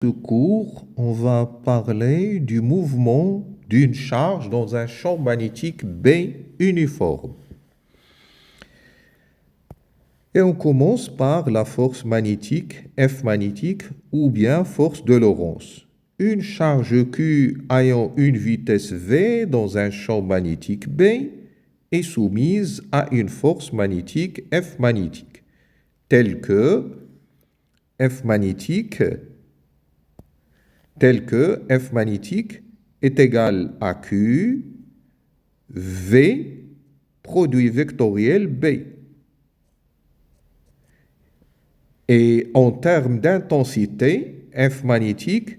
Ce cours, on va parler du mouvement d'une charge dans un champ magnétique B uniforme. Et on commence par la force magnétique F magnétique ou bien force de Lorentz. Une charge Q ayant une vitesse V dans un champ magnétique B est soumise à une force magnétique F magnétique, telle que F magnétique est égal à Q, V, produit vectoriel B. Et en termes d'intensité, F magnétique,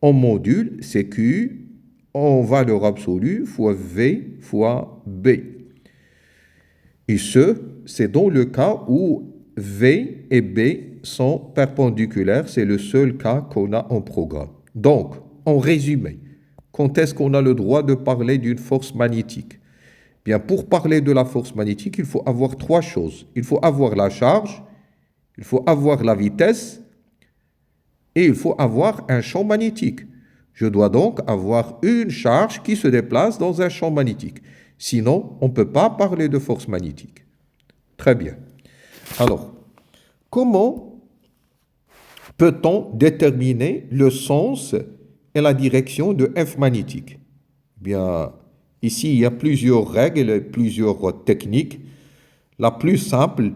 en module, c'est Q en valeur absolue fois V fois B. Et c'est dans le cas où V et B sont perpendiculaires. C'est le seul cas qu'on a en programme. Donc, en résumé, quand est-ce qu'on a le droit de parler d'une force magnétique? Bien, pour parler de la force magnétique, il faut avoir trois choses. Il faut avoir la charge, il faut avoir la vitesse et il faut avoir un champ magnétique. Je dois donc avoir une charge qui se déplace dans un champ magnétique. Sinon, on ne peut pas parler de force magnétique. Très bien. Alors, comment peut-on déterminer le sens et la direction de F magnétique? Bien, ici, il y a plusieurs règles, plusieurs techniques. La plus simple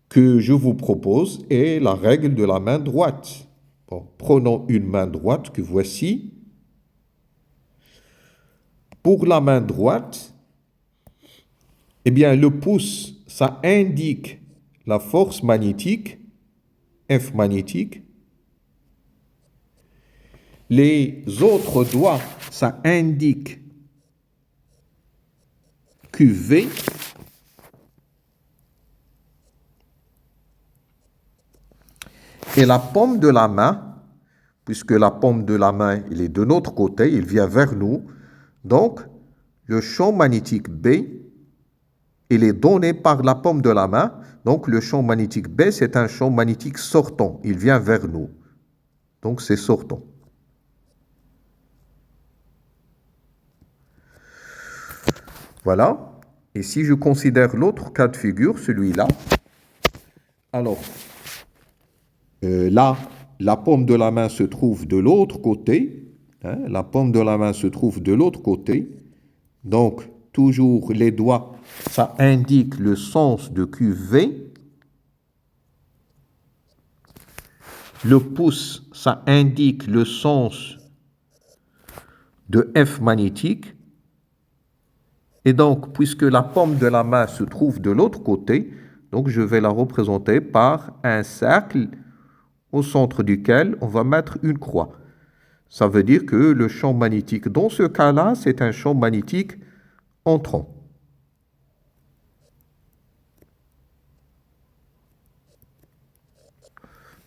que je vous propose est la règle de la main droite. Bon, prenons une main droite que voici. Pour la main droite, eh bien, le pouce, ça indique la force magnétique, F magnétique. Les autres doigts, ça indique QV. Et la paume de la main, puisque la paume de la main, il est de notre côté, il vient vers nous. Donc, le champ magnétique B, il est donné par la paume de la main. Donc, le champ magnétique B, c'est un champ magnétique sortant. Il vient vers nous. Donc, c'est sortant. Voilà. Et si je considère l'autre cas de figure, celui-là, alors, là, la paume de la main se trouve de l'autre côté. Hein, la paume de la main se trouve de l'autre côté. Donc, toujours les doigts, ça indique le sens de QV. Le pouce, ça indique le sens de F magnétique. Et donc, puisque la paume de la main se trouve de l'autre côté, donc je vais la représenter par un cercle au centre duquel on va mettre une croix. Ça veut dire que le champ magnétique, dans ce cas-là, c'est un champ magnétique entrant.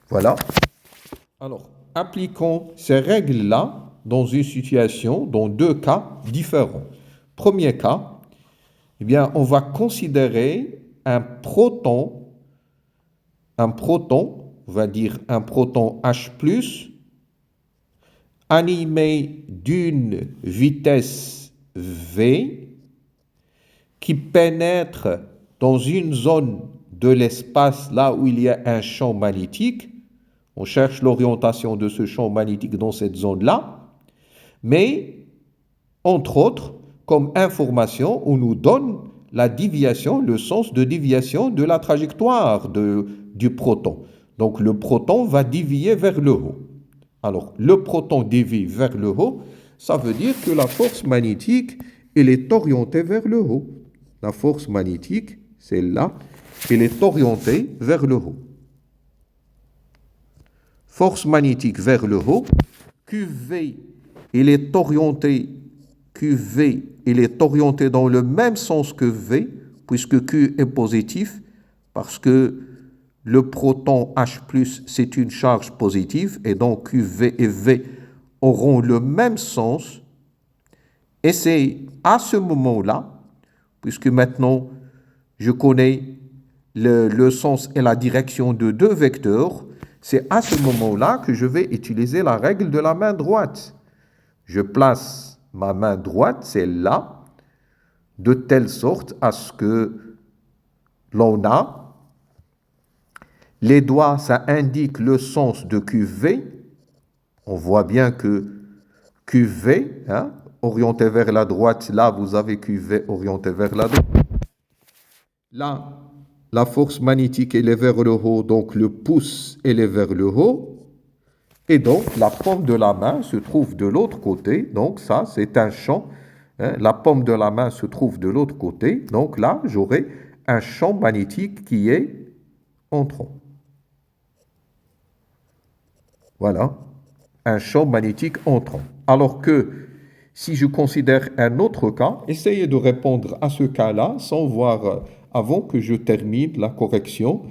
Voilà. Alors, appliquons ces règles-là dans une situation, dans deux cas différents. Premier cas, eh bien, on va considérer un proton, on va dire un proton H+, animé d'une vitesse V, qui pénètre dans une zone de l'espace là où il y a un champ magnétique. On cherche l'orientation de ce champ magnétique dans cette zone-là. Mais, entre autres, comme information, on nous donne la déviation, le sens de déviation de la trajectoire du proton. Donc, le proton va dévier vers le haut. Alors, le proton dévie vers le haut, ça veut dire que la force magnétique, elle est orientée vers le haut. La force magnétique, celle-là, elle est orientée vers le haut. Force magnétique vers le haut, QV, il est orienté dans le même sens que V, puisque Q est positif, parce que le proton H+, c'est une charge positive, et donc QV et V auront le même sens. Et c'est à ce moment-là, puisque maintenant je connais le sens et la direction de deux vecteurs, c'est à ce moment-là que je vais utiliser la règle de la main droite. Je place ma main droite, celle-là, de telle sorte à ce que l'on a les doigts, ça indique le sens de QV. On voit bien que QV, hein, orienté vers la droite, là vous avez QV orienté vers la droite. Là, la force magnétique elle est vers le haut, donc le pouce elle est vers le haut. Et donc la paume de la main se trouve de l'autre côté. Donc ça c'est un champ. Hein, la paume de la main se trouve de l'autre côté. Donc là j'aurai un champ magnétique qui est entrant. Voilà, un champ magnétique entrant. Alors que si je considère un autre cas, essayez de répondre à ce cas-là sans voir, avant que je termine la correction.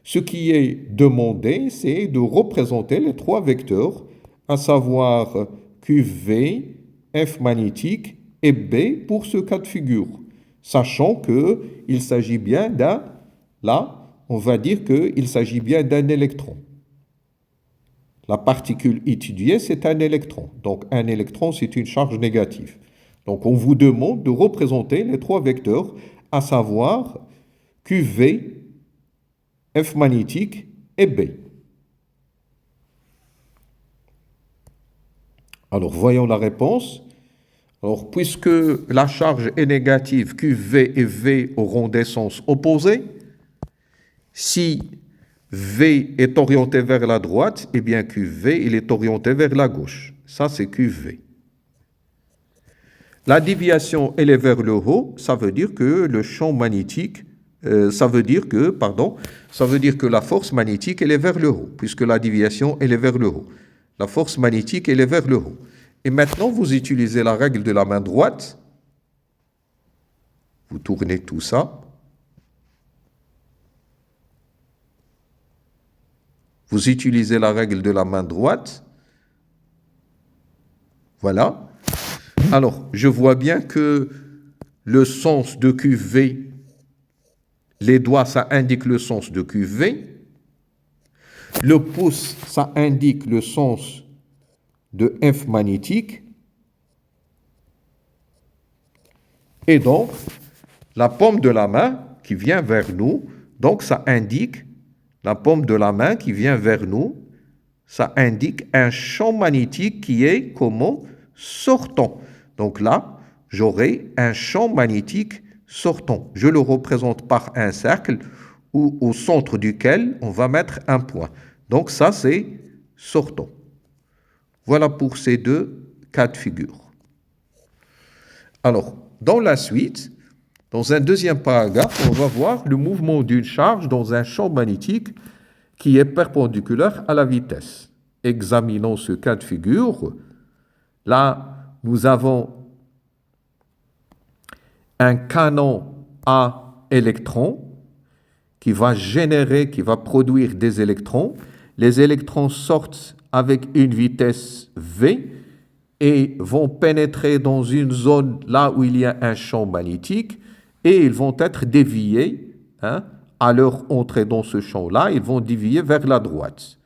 Ce qui est demandé, c'est de représenter les trois vecteurs, à savoir QV, F magnétique et B pour ce cas de figure. Sachant qu'il s'agit bien là, on va dire qu'il s'agit bien d'un électron. La particule étudiée, c'est un électron. Donc, un électron, c'est une charge négative. Donc, on vous demande de représenter les trois vecteurs, à savoir QV, F magnétique et B. Alors, voyons la réponse. Alors, puisque la charge est négative, QV et V auront des sens opposés. Si V est orienté vers la droite, eh bien QV, il est orienté vers la gauche. Ça, c'est QV. La déviation, elle est vers le haut, ça veut dire que le champ magnétique, ça veut dire que la force magnétique, elle est vers le haut, puisque la déviation, elle est vers le haut. La force magnétique, elle est vers le haut. Et maintenant, vous utilisez la règle de la main droite. Vous tournez tout ça. Vous utilisez la règle de la main droite. Voilà. Alors, je vois bien que le sens de QV, les doigts, ça indique le sens de QV. Le pouce, ça indique le sens de F magnétique. Et donc, la paume de la main qui vient vers nous, donc ça indique, la paume de la main qui vient vers nous, ça indique un champ magnétique qui est comment? Sortant. Donc là, j'aurai un champ magnétique sortant. Je le représente par un cercle ou au centre duquel on va mettre un point. Donc ça, c'est sortant. Voilà pour ces deux cas de figure. Alors, dans la suite, dans un deuxième paragraphe, on va voir le mouvement d'une charge dans un champ magnétique qui est perpendiculaire à la vitesse. Examinons ce cas de figure. Là, nous avons un canon à électrons qui va produire des électrons. Les électrons sortent avec une vitesse V et vont pénétrer dans une zone là où il y a un champ magnétique et ils vont être déviés, hein, à leur entrée dans ce champ-là, ils vont dévier vers la droite.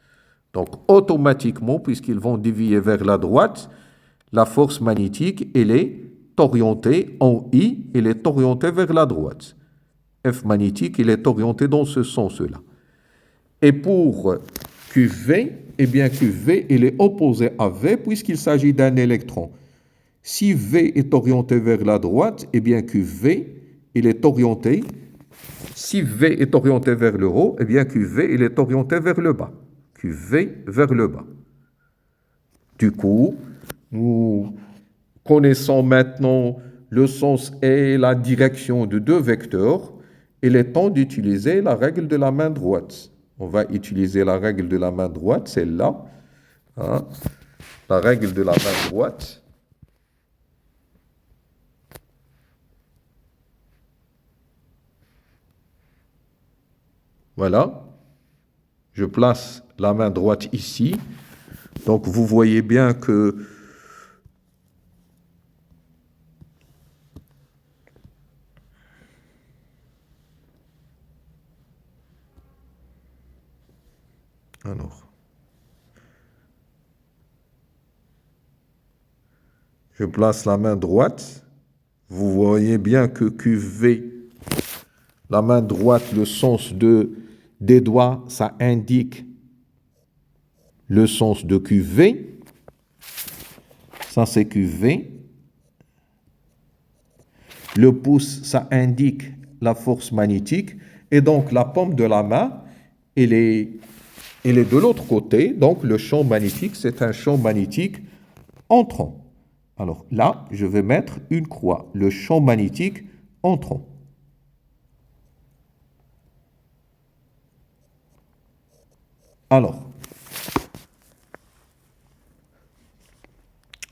Donc automatiquement, puisqu'ils vont dévier vers la droite, la force magnétique, elle est orientée en I, elle est orientée vers la droite. F magnétique, il est orienté dans ce sens-là. Et pour QV, eh bien QV, il est opposé à V puisqu'il s'agit d'un électron. Si V est orienté vers la droite, eh bien QV, il est orienté. Si V est orienté vers le haut, eh bien QV, il est orienté vers le bas. QV vers le bas. Du coup, nous connaissons maintenant le sens et la direction de deux vecteurs. Il est temps d'utiliser la règle de la main droite. On va utiliser la règle de la main droite, celle-là. Hein, la règle de la main droite. Voilà. Je place la main droite ici. Donc, vous voyez bien que alors, Je place la main droite. Vous voyez bien que QV, la main droite, le sens des doigts, ça indique le sens de QV. Ça, c'est QV. Le pouce, ça indique la force magnétique. Et donc, la paume de la main, elle est de l'autre côté. Donc, le champ magnétique, c'est un champ magnétique entrant. Alors là, je vais mettre une croix. Le champ magnétique entrant. Alors,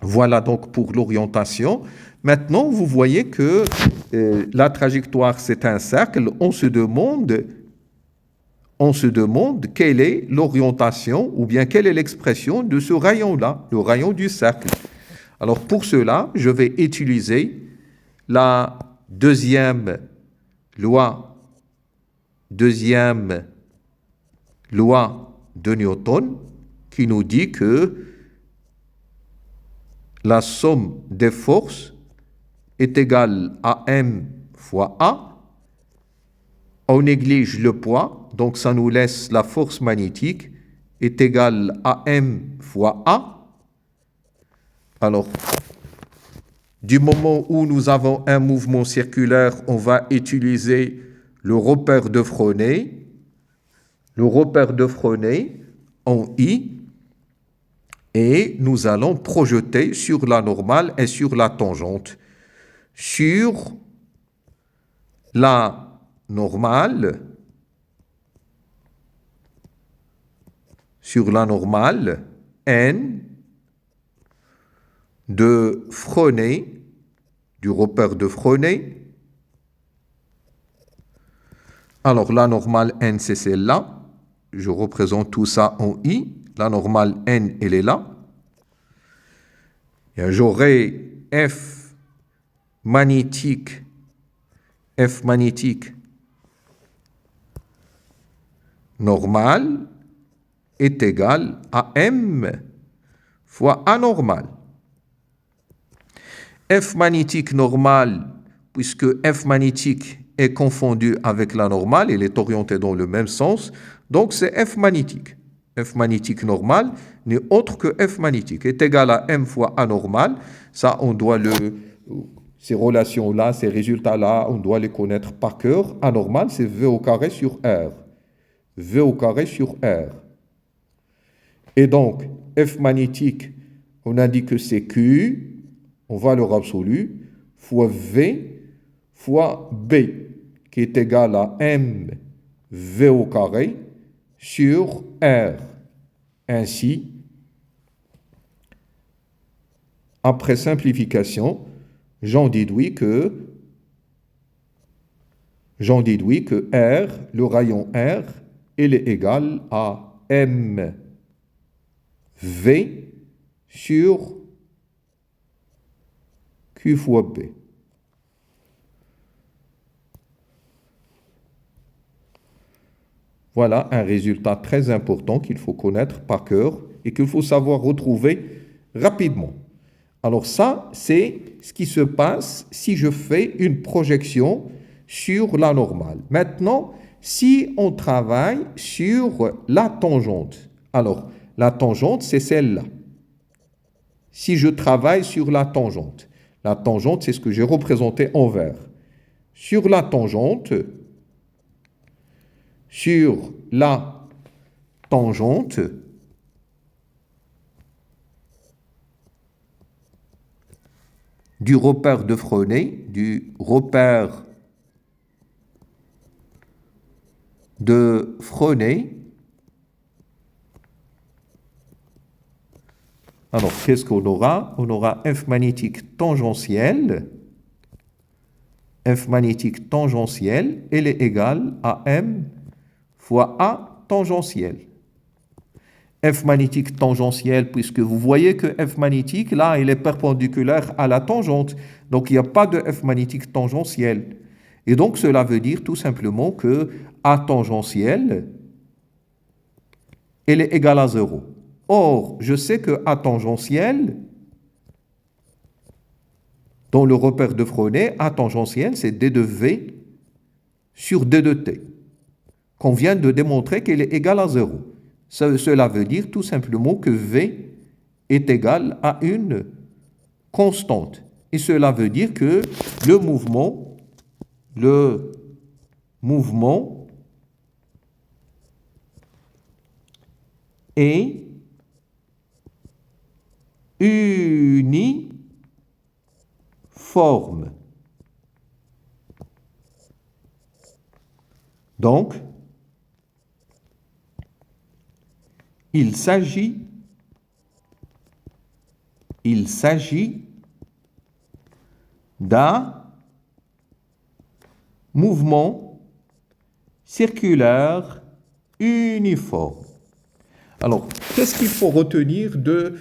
voilà donc pour l'orientation. Maintenant, vous voyez que la trajectoire, c'est un cercle. On se demande quelle est l'orientation ou bien quelle est l'expression de ce rayon-là, le rayon du cercle. Alors, pour cela, je vais utiliser la deuxième loi de Newton qui nous dit que la somme des forces est égale à M fois A. On néglige le poids, donc ça nous laisse la force magnétique est égale à M fois A. Alors, du moment où nous avons un mouvement circulaire, on va utiliser le repère de Fresnel. Le repère de Fresnel en I. Et nous allons projeter sur la normale et sur la tangente. Sur la normale, N de Fresnel, du repère de Fresnel. Alors, la normale N, c'est celle-là. Je représente tout ça en I. La normale N, elle est là. J'aurai F magnétique normal est égal à M fois A normal. F magnétique normal, puisque F magnétique est confondu avec la normale, il est orienté dans le même sens, donc c'est F magnétique. F magnétique normal n'est autre que F magnétique, est égal à M fois A normal. Ça, on doit ces relations-là, ces résultats-là, on doit les connaître par cœur. A normal, c'est V au carré sur R. V au carré sur R. Et donc, F magnétique, on a dit que c'est Q, en valeur absolue, fois V fois B, qui est égal à M V au carré sur R. Ainsi, après simplification, j'en déduis que R, le rayon R, il est égal à M V sur Q fois B. Voilà un résultat très important qu'il faut connaître par cœur et qu'il faut savoir retrouver rapidement. Alors ça, c'est ce qui se passe si je fais une projection sur la normale. Maintenant, si on travaille sur la tangente, alors la tangente, c'est celle-là. Si je travaille sur la tangente, c'est ce que j'ai représenté en vert. Sur la tangente, du repère de Fresnel, alors, qu'est-ce qu'on aura? On aura F magnétique tangentiel. F magnétique tangentiel, elle est égale à M fois A tangentiel. F magnétique tangentiel, puisque vous voyez que F magnétique, là, il est perpendiculaire à la tangente. Donc, il n'y a pas de F magnétique tangentiel. Et donc, cela veut dire tout simplement que A tangentiel, elle est égale à 0. Or, je sais que A tangentiel, Dans le repère de Freinet, A tangentielle, c'est D de V sur D de T, qu'on vient de démontrer qu'elle est égale à 0. Cela veut dire tout simplement que V est égal à une constante. Et cela veut dire que le mouvement est uniforme. Donc, il s'agit d'un mouvement circulaire uniforme. Alors, qu'est-ce qu'il faut retenir de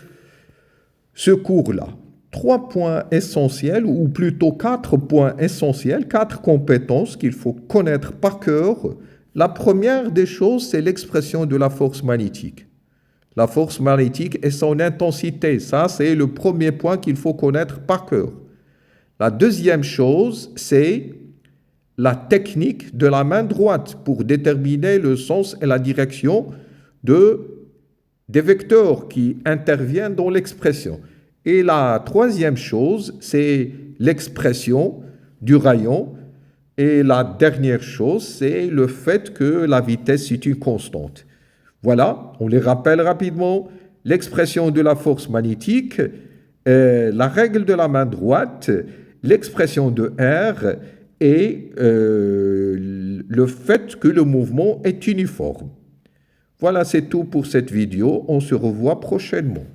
ce cours-là? 3 points essentiels, ou plutôt 4 points essentiels, 4 compétences qu'il faut connaître par cœur. La première des choses, c'est l'expression de la force magnétique. La force magnétique et son intensité, ça c'est le premier point qu'il faut connaître par cœur. La deuxième chose, c'est la technique de la main droite pour déterminer le sens et la direction des vecteurs qui interviennent dans l'expression. Et la troisième chose, c'est l'expression du rayon. Et la dernière chose, c'est le fait que la vitesse est une constante. Voilà, on les rappelle rapidement. L'expression de la force magnétique, la règle de la main droite, l'expression de R et le fait que le mouvement est uniforme. Voilà, c'est tout pour cette vidéo. On se revoit prochainement.